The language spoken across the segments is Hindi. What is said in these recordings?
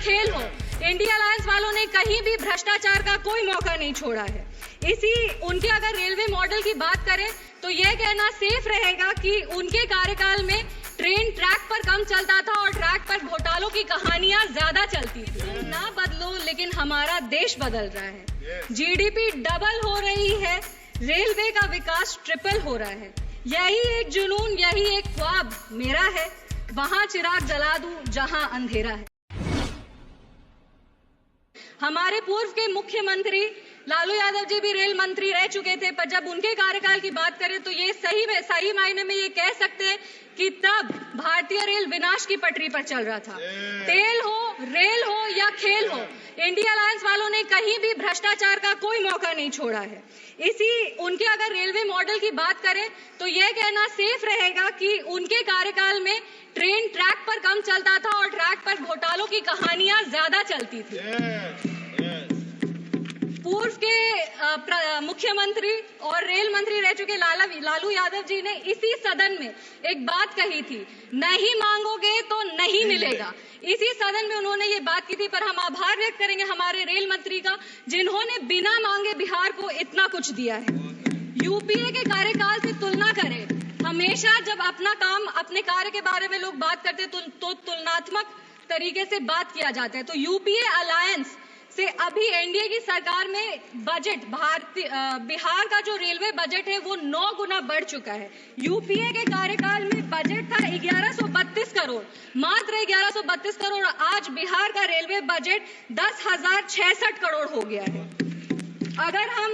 खेल हो, इंडिया अलायंस वालों ने कहीं भी भ्रष्टाचार का कोई मौका नहीं छोड़ा है। उनके अगर रेलवे मॉडल की बात करें तो यह कहना सेफ रहेगा कि उनके कार्यकाल में ट्रेन ट्रैक पर कम चलता था और ट्रैक पर घोटालों की कहानियां ज्यादा चलती थी। ना बदलो, लेकिन हमारा देश बदल रहा है। जीडीपी डबल हो रही है, रेलवे का विकास ट्रिपल हो रहा है। यही एक जुनून, यही एक ख्वाब मेरा है, वहां चिराग जला दूं जहां अंधेरा है। हमारे पूर्व के मुख्यमंत्री लालू यादव जी भी रेल मंत्री रह चुके थे, पर जब उनके कार्यकाल की बात करें तो ये सही मायने में ये कह सकते हैं कि तब भारतीय रेल विनाश की पटरी पर चल रहा था। तेल हो, रेल हो या खेल हो, इंडिया अलायंस वालों ने कहीं भी भ्रष्टाचार का कोई मौका नहीं छोड़ा है। उनके अगर रेलवे मॉडल की बात करें तो यह कहना सेफ रहेगा कि उनके कार्यकाल में ट्रेन ट्रैक पर कम चलता था और ट्रैक पर घोटालों की कहानियां ज्यादा चलती थी। पूर्व के मुख्यमंत्री और रेल मंत्री रह चुके लालू यादव जी ने इसी सदन में एक बात कही थी, नहीं मांगोगे तो नहीं मिलेगा। इसी सदन में उन्होंने ये बात की थी, पर हम आभार व्यक्त करेंगे हमारे रेल मंत्री का, जिन्होंने बिना मांगे बिहार को इतना कुछ दिया है। यूपीए के कार्यकाल से तुलना करें, हमेशा जब अपने कार्य के बारे में लोग बात करते तो तुलनात्मक तरीके से बात किया जाता है। तो यूपीए अलायंस से अभी एनडीए की सरकार में बजट बिहार का जो रेलवे बजट है वो 9 गुना बढ़ चुका है। यूपीए के कार्यकाल में बजट था 1132 करोड़, मात्र 1132 करोड़। आज बिहार का रेलवे बजट 10,066 करोड़ हो गया है। अगर हम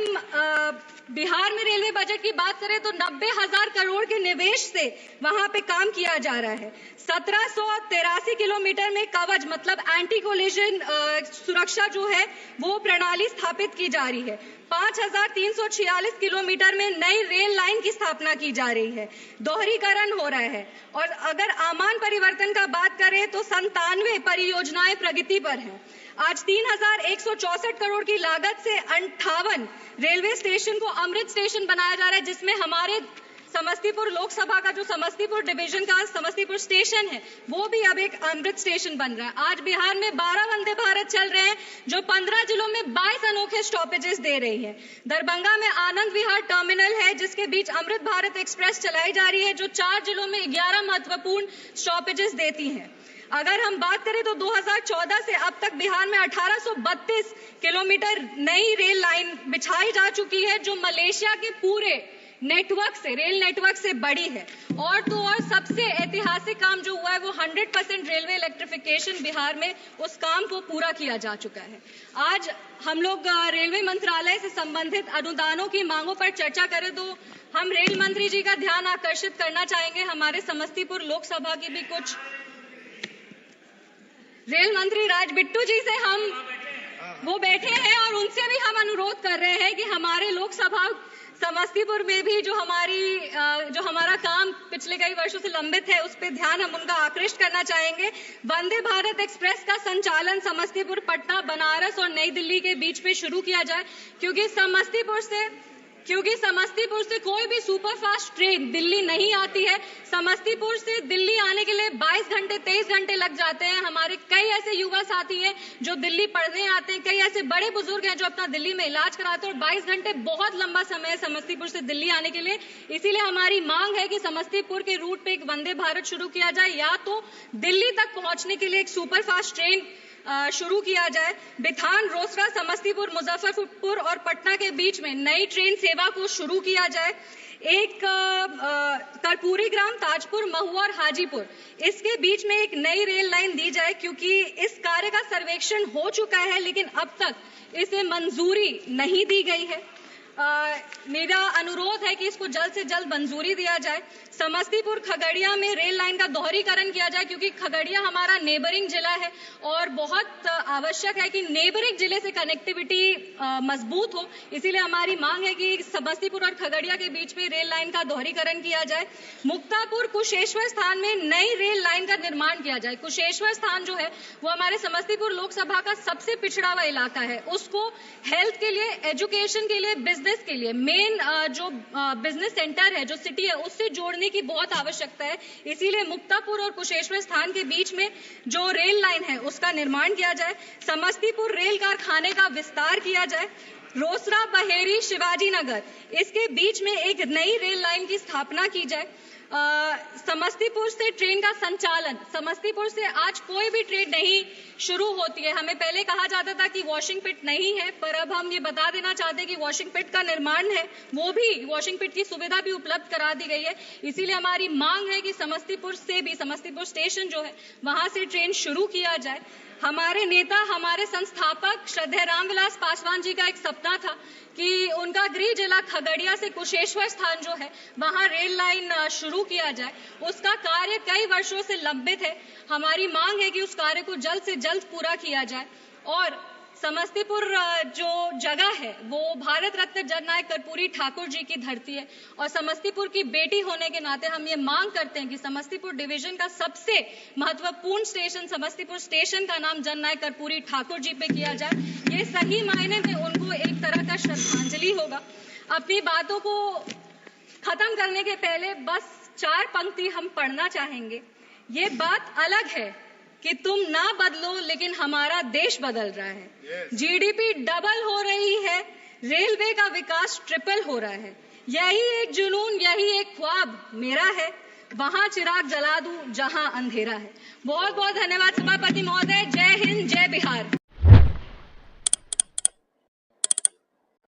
बिहार में रेलवे बजट की बात करें तो 90,000 करोड़ के निवेश से वहां पे काम किया जा रहा है। 1783 किलोमीटर में कवच मतलब एंटी कोलिजन सुरक्षा जो है वो प्रणाली स्थापित की जा रही है। 5,346 किलोमीटर में नई रेल लाइन की स्थापना की जा रही है, दोहरीकरण हो रहा है। और अगर आमान परिवर्तन का बात करें तो 97 परियोजनाएं प्रगति पर हैं। आज 3,164 करोड़ की लागत से 58 रेलवे स्टेशन को अमृत स्टेशन बनाया जा रहा है, जिसमें हमारे समस्तीपुर लोकसभा का जो समस्तीपुर डिवीजन का समस्तीपुर स्टेशन है वो भी अब एक अमृत स्टेशन बन रहा है। आज बिहार में 12 वंदे भारत चल रहे हैं जो 15 जिलों में 22 अनोखे स्टॉपेजेस दे रही है। दरभंगा में आनंद विहार टर्मिनल है जिसके बीच अमृत भारत एक्सप्रेस चलाई जा रही है जो 4 जिलों में 11 महत्वपूर्ण स्टॉपेजेस देती है। अगर हम बात करें तो 2014 से अब तक बिहार में 1832 किलोमीटर नई रेल लाइन बिछाई जा चुकी है जो मलेशिया के पूरे रेल नेटवर्क से बड़ी है। और तो और सबसे ऐतिहासिक काम जो हुआ है वो 100% रेलवे इलेक्ट्रिफिकेशन बिहार में उस काम को पूरा किया जा चुका है। आज हम लोग रेलवे मंत्रालय से संबंधित अनुदानों की मांगों पर चर्चा करें तो हम रेल मंत्री जी का ध्यान आकर्षित करना चाहेंगे। हमारे समस्तीपुर लोकसभा की भी कुछ रेल मंत्री राज बिट्टू जी से वो बैठे हैं और उनसे भी हम अनुरोध कर रहे हैं कि हमारे लोकसभा समस्तीपुर में भी जो हमारा काम पिछले कई वर्षों से लंबित है उस पर ध्यान हम उनका आकृष्ट करना चाहेंगे। वंदे भारत एक्सप्रेस का संचालन समस्तीपुर, पटना, बनारस और नई दिल्ली के बीच में शुरू किया जाए क्योंकि समस्तीपुर से कोई भी सुपरफास्ट ट्रेन दिल्ली नहीं आती है। समस्तीपुर से दिल्ली आने के लिए 22 घंटे 23 घंटे लग जाते हैं। हमारे कई ऐसे युवा साथी हैं जो दिल्ली पढ़ने आते हैं, कई ऐसे बड़े बुजुर्ग हैं जो अपना दिल्ली में इलाज कराते हैं और 22 घंटे बहुत लंबा समय है समस्तीपुर से दिल्ली आने के लिए। इसीलिए हमारी मांग है कि समस्तीपुर के रूट पे एक वंदे भारत शुरू किया जाए या तो दिल्ली तक पहुंचने के लिए एक सुपरफास्ट ट्रेन शुरू किया जाए। बिथान, रोसड़ा, समस्तीपुर, मुजफ्फरपुर और पटना के बीच में नई ट्रेन सेवा को शुरू किया जाए। एक कर्पूरी ग्राम, ताजपुर, महुआ और हाजीपुर इसके बीच में एक नई रेल लाइन दी जाए क्योंकि इस कार्य का सर्वेक्षण हो चुका है लेकिन अब तक इसे मंजूरी नहीं दी गई है। मेरा अनुरोध है कि इसको जल्द से जल्द मंजूरी दिया जाए। समस्तीपुर खगड़िया में रेल लाइन का दोहरीकरण किया जाए क्योंकि खगड़िया हमारा नेबरिंग जिला है और बहुत आवश्यक है कि नेबरिंग जिले से कनेक्टिविटी मजबूत हो। इसीलिए हमारी मांग है कि समस्तीपुर और खगड़िया के बीच में रेल लाइन का दोहरीकरण किया जाए। मुक्तापुर कुशेश्वर स्थान में नई रेल लाइन का निर्माण किया जाए। कुशेश्वर स्थान जो है वो हमारे समस्तीपुर लोकसभा का सबसे पिछड़ा हुआ इलाका है, उसको हेल्थ के लिए, एजुकेशन के लिए, बिजनेस बिजनेस के लिए मेन जो बिजनेस सेंटर है, जो सिटी है, उससे जोड़ने की बहुत आवश्यकता है। इसीलिए मुक्तापुर और कुशेश्वर स्थान के बीच में जो रेल लाइन है उसका निर्माण किया जाए, समस्तीपुर रेल कारखाने का विस्तार किया जाए, रोसड़ा, बहेरी, शिवाजी नगर इसके बीच में एक नई रेल लाइन की स्थापना की जाए। समस्तीपुर से ट्रेन का संचालन, समस्तीपुर से आज कोई भी ट्रेन नहीं शुरू होती है। हमें पहले कहा जाता था कि वॉशिंग पिट नहीं है, पर अब हम ये बता देना चाहते हैं कि वॉशिंग पिट का निर्माण है, वो भी वॉशिंग पिट की सुविधा भी उपलब्ध करा दी गई है। इसीलिए हमारी मांग है कि समस्तीपुर से भी, समस्तीपुर स्टेशन जो है वहां से ट्रेन शुरू किया जाए। हमारे नेता, हमारे संस्थापक श्रद्धेय रामविलास पासवान जी का एक सपना था कि उनका गृह जिला खगड़िया से कुशेश्वर स्थान जो है वहां रेल लाइन शुरू किया जाए। उसका कार्य कई वर्षों से लंबित है। हमारी मांग है कि उस कार्य को जल्द से जल्द पूरा किया जाए। और समस्तीपुर जो जगह है वो भारत रत्न जननायक कर्पूरी ठाकुर जी की धरती है, और समस्तीपुर की बेटी होने के नाते हम ये मांग करते हैं कि समस्तीपुर डिवीजन का सबसे महत्वपूर्ण स्टेशन समस्तीपुर स्टेशन का नाम जननायक कर्पूरी ठाकुर जी पे किया जाए। ये सही मायने में उनको एक तरह का श्रद्धांजलि होगा। अपनी बातों को खत्म करने के पहले बस 4 पंक्ति हम पढ़ना चाहेंगे। ये बात अलग है कि तुम ना बदलो, लेकिन हमारा देश बदल रहा है। जीडीपी डबल हो रही है, रेलवे का विकास ट्रिपल हो रहा है। यही एक जुनून, यही एक ख्वाब मेरा है, वहां चिराग जला दूं जहां अंधेरा है। बहुत बहुत धन्यवाद सभापति महोदय। जय हिंद, जय बिहार।